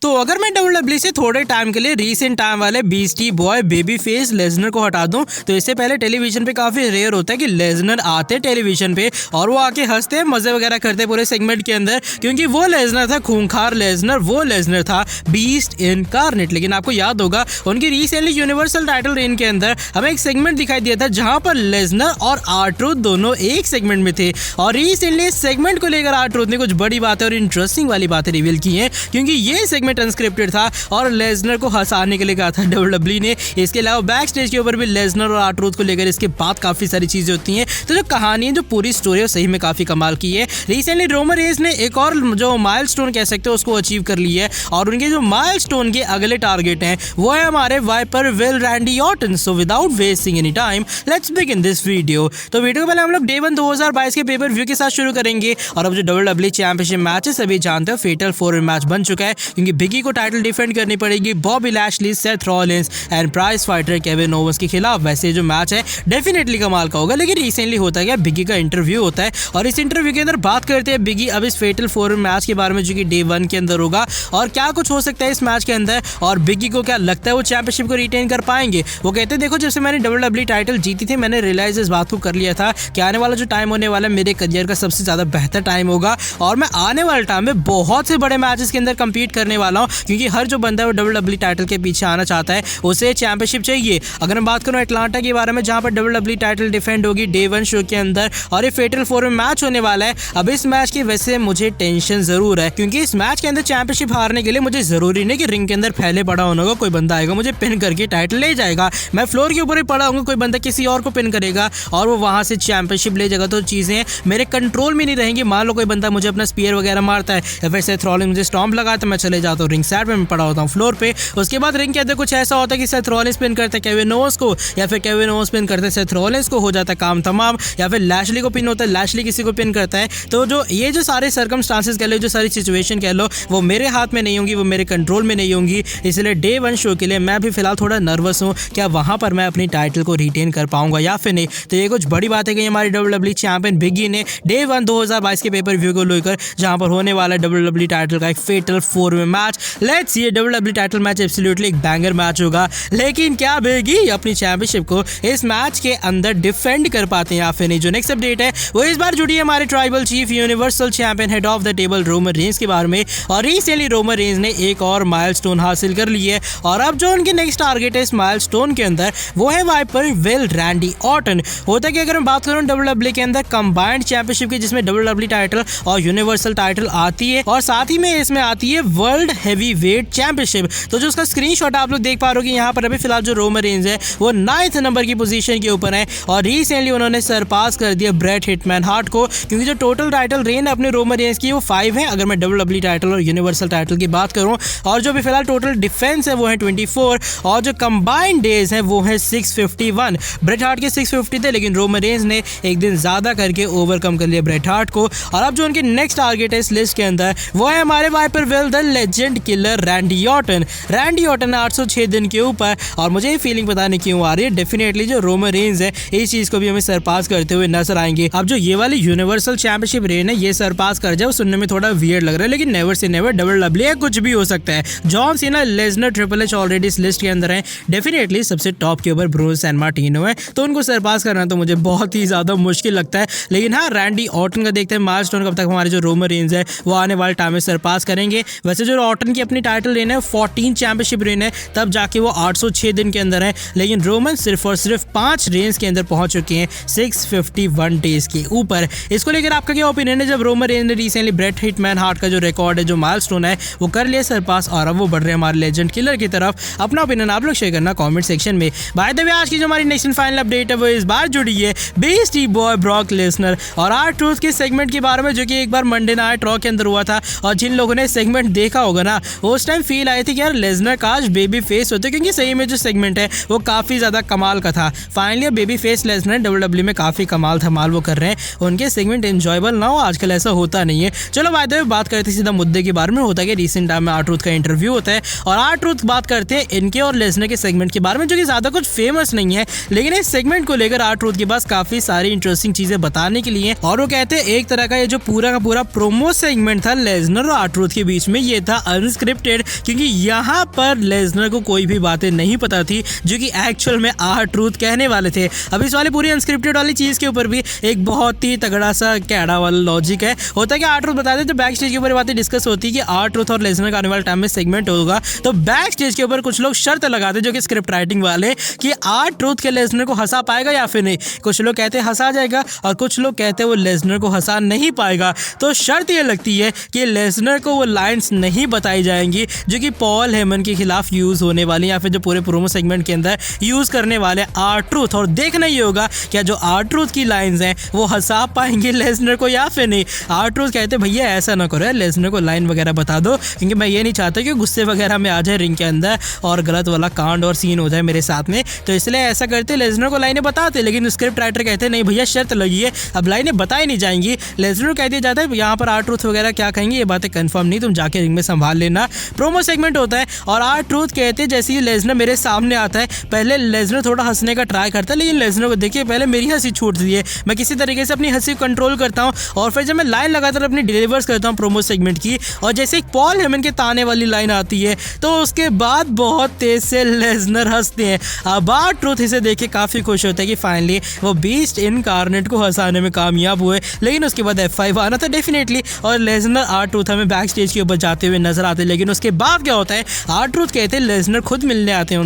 तो अगर मैं WWE से थोड़े टाइम के लिए रीसेंट टाइम वाले Beastie boy baby face Lesnar को हटा दूं तो इससे पहले टेलीविजन पे काफी रेयर होता है कि लेसनर आते टेलीविजन पे और वो आके हंसते मजे वगैरह करते पूरे सेगमेंट के अंदर, क्योंकि वो लेसनर था खूंखार लेसनर, वो लेसनर था बीस्ट इनकार्नेट। लेकिन आपको याद होगा उनकी रिसेंटली यूनिवर्सल टाइटल रेन के अंदर हमें एक सेगमेंट दिखाई दिया था जहां पर लेसनर और आर-ट्रूथ दोनों एक सेगमेंट में थे और रिसेंटली इस सेगमेंट को लेकर आर-ट्रूथ ने कुछ बड़ी बातें और इंटरेस्टिंग वाली बातें रिवील की हैं, क्योंकि ये सेगमेंट अनस्क्रिप्टेड था और लेसनर को हंसाने के लिए कहा था WWE ने। इसके अलावा बैक स्टेज के ऊपर भी लेसनर और आर-ट्रूथ को लेकर इसके बाद काफी सारी चीजें होती हैं। तो जो कहानी है, जो पूरी स्टोरी है, सही में काफी कमाल की है। रिसेंटली रोमन रेंस ने एक और जो माइलस्टोन कह सकते हो उसको अचीव कर ली है और उनके जो माइलस्टोन के अगले टारगेट हैं वो है हमारे viper will Randy Orton. So without wasting any time let's begin this video. तो वीडियो को पहले हम लोग डे 1 2022 के पेपर व्यू के साथ शुरू करेंगे। और अब जो WWE चैंपियनशिप मैच है सभी जानते हो फेटल 4 मैच बन चुका है, क्योंकि बिगी को टाइटल डिफेंड करनी पड़ेगी Bobby Lashley, Seth Rollins and prize fighter Kevin Owens के खिलाफ। वैसे जो मैच है डेफिनेटली कमाल का होगा, लेकिन रिसेंटली होता है बिगी का इंटरव्यू होता है और इस इंटरव्यू के अंदर बात करते हैं बिगी अब इस फेटल 4 मैच के बारे में जो कि डे 1 के अंदर होगा और क्या कुछ हो सकता है इस मैच के अंदर और बिगी को क्या लगता है वो चैंपियनशिप को रिटेन कर पाएंगे। वो कहते हैं देखो, जब से मैंने WWE टाइटल जीती थी मैंने रियलाइज इस बात को कर लिया था कि आने वाला जो टाइम होने वाला है मेरे करियर का सबसे ज्यादा बेहतर टाइम होगा और मैं आने वाले टाइम में बहुत से बड़े मैचेस के अंदर कम्पीट करने वाला हूँ, क्योंकि हर जो बंदा है वो WWE टाइटल के पीछे आना चाहता है, उसे चैंपियनशिप चाहिए। अगर मैं बात करूँ अटलांटा के बारे में जहाँ पर WWE टाइटल डिफेंड होगी डे 1 शो के अंदर और ये फेटल 4 में मैच होने वाला है। अब इस मैच की वजह से मुझे टेंशन जरूर है, क्योंकि इस मैच के अंदर चैंपियनशिप हारने के लिए मुझे जरूरी नहीं कि रिंग के अंदर फैले पड़ा होना होगा, कोई बंदा आएगा मुझे पिन करके टाइटल ले जाएगा, मैं फ्लोर के ऊपर ही पड़ा होगा, कोई बंदा किसी और को पिन करेगा और वो वहां से चैंपियनशिप ले जाएगा। तो चीजें मेरे कंट्रोल में नहीं रहेंगी। मान लो कोई बंदा मुझे अपना स्पीयर वगैरह मारता है या फिर सेथ रॉलिंस मुझे स्टॉम्प लगाता है, मैं चले जाता हूँ रिंग साइड में, मैं पड़ा होता हूँ फ्लोर पे। उसके बाद रिंग के अंदर कुछ ऐसा होता है कि सेथ रॉलिंस पिन करते हैं केविन ओवेंस को या फिर केविन ओवेंस पिन करते हैं सेथ रॉलिंस को, हो जाता है काम तमाम, या फिर लैशली को पिन होता है, लैशली किसी को पिन करता है। तो जो ये जो सारे सर्कमस्टांसेस कह लो, जो सारी सिचुएशन कह लो, वो मेरे हाथ में नहीं होंगी, वो मेरे कंट्रोल में नहीं होंगी। इसलिए डे 1 शो के लिए मैं भी फिलहाल थोड़ा नर्वस हूँ, क्या वहां पर मैं अपनी टाइटल को रिटेन कर पाऊंगा या फिर नहीं। तो ये कुछ बड़ी बातें कही हमारी WWE चैंपियन बिगी ने डे 1 2022 के पेपर व्यू को लेकर, जहां पर होने वाला है WWE टाइटल का एक फेटल 4 में match. Let's see WWE title match absolutely एक बैंगर मैच होगा, लेकिन क्या बिगी अपनी चैंपियनशिप को इस मैच के अंदर डिफेंड कर पाते हैं या फिर नहीं। जो नेक्स्ट अपडेट है वो इस बार जुड़ी है हमारे tribal chief universal champion head of the table Roman Reigns के बारे में और रिसेंटली रोमन रेंस ने एक और माइलस्टोन हासिल कर ली है और अब जो उनके नेक्स्ट टारगेट है इस माइलस्टोन के अंदर वो है वाइपर विल रैंडी ऑर्टन। होता है कि अगर मैं बात करूं WWE के अंदर कंबाइंड चैंपियनशिप की, जिसमें WWE टाइटल और यूनिवर्सल टाइटल आती है और साथ ही में इसमें आती है वर्ल्ड हैवीवेट चैंपियनशिप। तो जो उसका स्क्रीनशॉट आप लोग देख पा रहे हो कि यहाँ पर अभी फिलहाल जो रोमन रेंस है वो 9th नंबर की पोजीशन के ऊपर है और रिसेंटली उन्होंने सरपास कर दिया ब्रेट हिटमैन हार्ट को, क्योंकि जो टोटल टाइटल रेन है अपने रोमन रेंस की वो 5 है अगर मैं WWE टाइटल और यूनिवर्सल टाइटल की बात करूं, और जो भी फिलहाल टोटल डिफेंस है वो है 24 और जो कंबाइंड डेज है वो है 651। ब्रेट हार्ट के 650 थे, लेकिन रोमन रेंस ने एक दिन ज्यादा करके ओवरकम कर लिया ब्रेट हार्ट को। और अब जो उनके नेक्स्ट टारगेट है इस लिस्ट के अंदर वो है हमारे viper will the legend killer Randy Orton. Randy Orton 806 दिन के ऊपर और मुझे ये फीलिंग पता नहीं क्यों आ रही है, डेफिनेटली जो रोमन रेंस है इस चीज को भी हमें सरपास करते हुए नजर आएंगे। अब जो ये वाली यूनिवर्सल चैंपियनशिप रेन है ये सरपास कर जाए, सुनने में थोड़ा वियर्ड लग रहा है, लेकिन नेवर से नेवर WWE कुछ भी हो सकता है। John Cena, Lesnar, triple H already इस लिस्ट के अंदर है, डेफिनेटली सबसे टॉप के ऊपर ब्रूनो सैन मार्टिनो है, तो उनको सरपास करना तो मुझे बहुत ही ज्यादा मुश्किल लगता है। लेकिन हाँ, रैंडी ऑर्टन का देखते हैं माइलस्टोन कब तक हमारे जो रोमन रेंस है वो आने वाले टाइम में सरपास करेंगे। वैसे जो ऑर्टन की अपनी टाइटल रेन है 14 चैंपियनशिप रेन है, तब जाके वो 806 दिन के अंदर है, लेकिन रोमन सिर्फ और सिर्फ 5 रेंस के अंदर पहुंच चुके हैं 651 डेज के ऊपर। इसको लेकर आपका क्या ओपिनियन है? जब रोमन रेंस ने रिसेंटली ब्रेट हिटमैन हार्ट का जो रिकॉर्ड है, जो माइलस्टोन है, वो कर लिया सरपास और अब वो बढ़ रहे हैं हमारे लेजेंड किलर की तरफ। अपना ओपिनियन आप लोग शेयर करना कमेंट सेक्शन में। बाय द वे, आज की जो हमारी नेक्स्ट फाइनल अपडेट है वो इस बार जुड़ी है बीस्टी बॉय ब्रॉक लेसनर और आर-ट्रूथ के सेगमेंट के बारे में, जो कि एक बार मंडे नाइट रॉ के अंदर हुआ था और जिन लोगों ने सेगमेंट देखा होगा ना, उस टाइम फील आई थी कि यार लेसनर काश बेबी फेस होते, क्योंकि सही में जो सेगमेंट है वो काफी ज्यादा कमाल का था। Finally baby face Lesnar WWE में काफी कमाल धमाल वो कर रहे हैं, उनके सेगमेंट एंजॉयबल ना हो, आजकल ऐसा होता नहीं है। चलो बाय द वे, बात करते सीधा मुद्दे के बारे में। होता है कि रिसेंट टाइम में आर-ट्रूथ का इंटरव्यू होता है और आर-ट्रूथ बात करते हैं इनके और लेसनर के सेगमेंट के बारे में, जो कि ज्यादा कुछ फेमस नहीं है, लेकिन इस सेगमेंट को लेकर आर-ट्रूथ के पास काफी सारी इंटरेस्टिंग चीजें बताने के लिए। और वो कहते हैं एक तरह का ये जो पूरा का पूरा प्रोमो सेगमेंट था लेसनर और आर-ट्रूथ के बीच में, ये था अनस्क्रिप्टेड, क्योंकि यहाँ पर लेसनर को कोई भी बातें नहीं पता थी जो कि एक्चुअल में R-Truth कहने वाले थे। अब इस वाले पूरी अनस्क्रिप्टेड वाली चीज़ के ऊपर भी एक बहुत ही तगड़ा सा कैड़ा वाला लॉजिक है। होता है कि R-Truth बता दें तो बैक स्टेज के ऊपर बातें डिस्कस होती है कि R-Truth और लेसनर का आने वाले टाइम में सेगमेंट होगा, तो बैक स्टेज के ऊपर कुछ लोग शर्त लगाते जो कि स्क्रिप्ट राइटिंग वाले कि R-Truth के लेसनर को हंसा पाएगा या फिर नहीं। कुछ लोग कहते हैं हंसा जाएगा और कुछ लोग कहते हैं वो लेसनर को हंसा नहीं पाएगा। तो शर्त ये लगती है कि लेसनर को वो लाइंस नहीं बताई जाएंगी जो कि पॉल हेमन के खिलाफ यूज होने वाली या फिर जो पूरे प्रोमो सेगमेंट के अंदर यूज करने वाले R-Truth। और देखना ही होगा क्या जो R-Truth की लाइंस हैं वो हंसा पाएंगे लेसनर को या फिर नहीं। R-Truth कहते भैया ऐसा ना करो, लेसनर को लाइन वगैरह बता दो, क्योंकि मैं ये नहीं चाहता कि गुस्से वगैरह में आ जाए रिंग के अंदर और गलत वाला कांड और सीन हो जाए मेरे साथ में। तो इसलिए ऐसा करते, लेसनर को लाइनें बताते, लेकिन स्क्रिप्ट राइटर कहते नहीं भैया शर्त लगी है, अब लाइनें बताई नहीं जाएंगी। लेसनर कह दिया जाता है यहाँ पर R-Truth वगैरह क्या कहेंगे ये बातें कंफर्म नहीं, तुम जाके रिंग में संभाल लेना। प्रोमो सेगमेंट होता है और R-Truth कहते हैं जैसे ही लेसनर मेरे सामने आता है, पहले लेसनर थोड़ा हंसने का ट्राई करता है, लेकिन लेसनर को देखिए पहले मेरी हंसी छूटती है, मैं किसी तरीके से अपनी हंसी कंट्रोल करता हूँ और फिर जब मैं लाइन लगातार अपनी डिलीवर्स करता हूँ प्रोमो सेगमेंट की, और जैसे एक पॉल हेमन के ताने वाली लाइन आती है तो उसके बाद बहुत तेज से लेसनर हंसते हैं। अब R-Truth इसे देख के काफ़ी खुश होता है कि फाइनली वो बीस्ट इनकार्नेट को हंसाने में कामयाब हुए, लेकिन उसके बाद F5 आना था डेफिनेटली और लेसनर R-Truth हमें बैक स्टेज के ऊपर जाते हुए नजर आते हैं। लेकिन उसके बाद क्या होता है, R-Truth कहते हैं लेसनर खुद मिलने आते हैं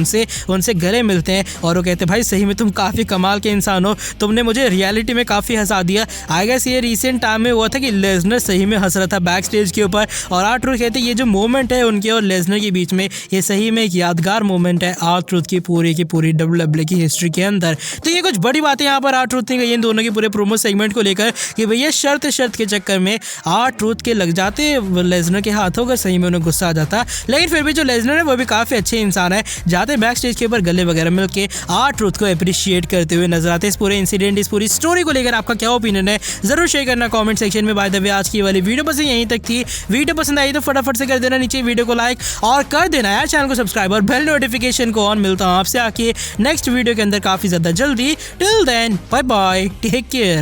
उनसे गले मिलते हैं और वो कहते हैं भाई सही में तुम काफ़ी कमाल के इंसान हो, तुमने मुझे रियलिटी में काफ़ी हंसा दिया। आई गेस ये रिसेंट टाइम में हुआ था कि लेसनर सही में हंस रहा था बैक स्टेज के ऊपर और R-Truth कहते हैं ये जो मोमेंट है उनके और लेसनर के बीच में ये सही में एक यादगार मोमेंट है R-Truth की पूरी WWE की हिस्ट्री के अंदर। तो ये कुछ बड़ी बातें यहाँ पर R-Truth ने कही इन दोनों के पूरे प्रोमो सेगमेंट को लेकर कि भैया शर्त के चक्कर में R-Truth के लग जाते लेसनर के हाथों का, सही में उन्हें गुस्सा आ जाता। लेकिन फिर भी जो लेसनर है वो भी काफ़ी अच्छे इंसान है, जाते बैक स्टेज के ऊपर गले वगैरह मिल के R-Truth को अप्रिशिएट करते हुए नजर आते। इस पूरे इंसिडेंट, इस पूरी स्टोरी को लेकर आपका क्या ओपिनियन है जरूर शेयर करना कमेंट सेक्शन में। बाय द वे आज की वाली वीडियो बस यहीं तक थी। वीडियो पसंद आई तो फटाफट से कर देना नीचे वीडियो को लाइक और कर देना यार चैनल को सब्सक्राइब और बेल नोटिफिकेशन को ऑन। मिलता हूँ आपसे आके नेक्स्ट वीडियो के अंदर काफ़ी ज़्यादा जल्दी। Till then bye bye, take care.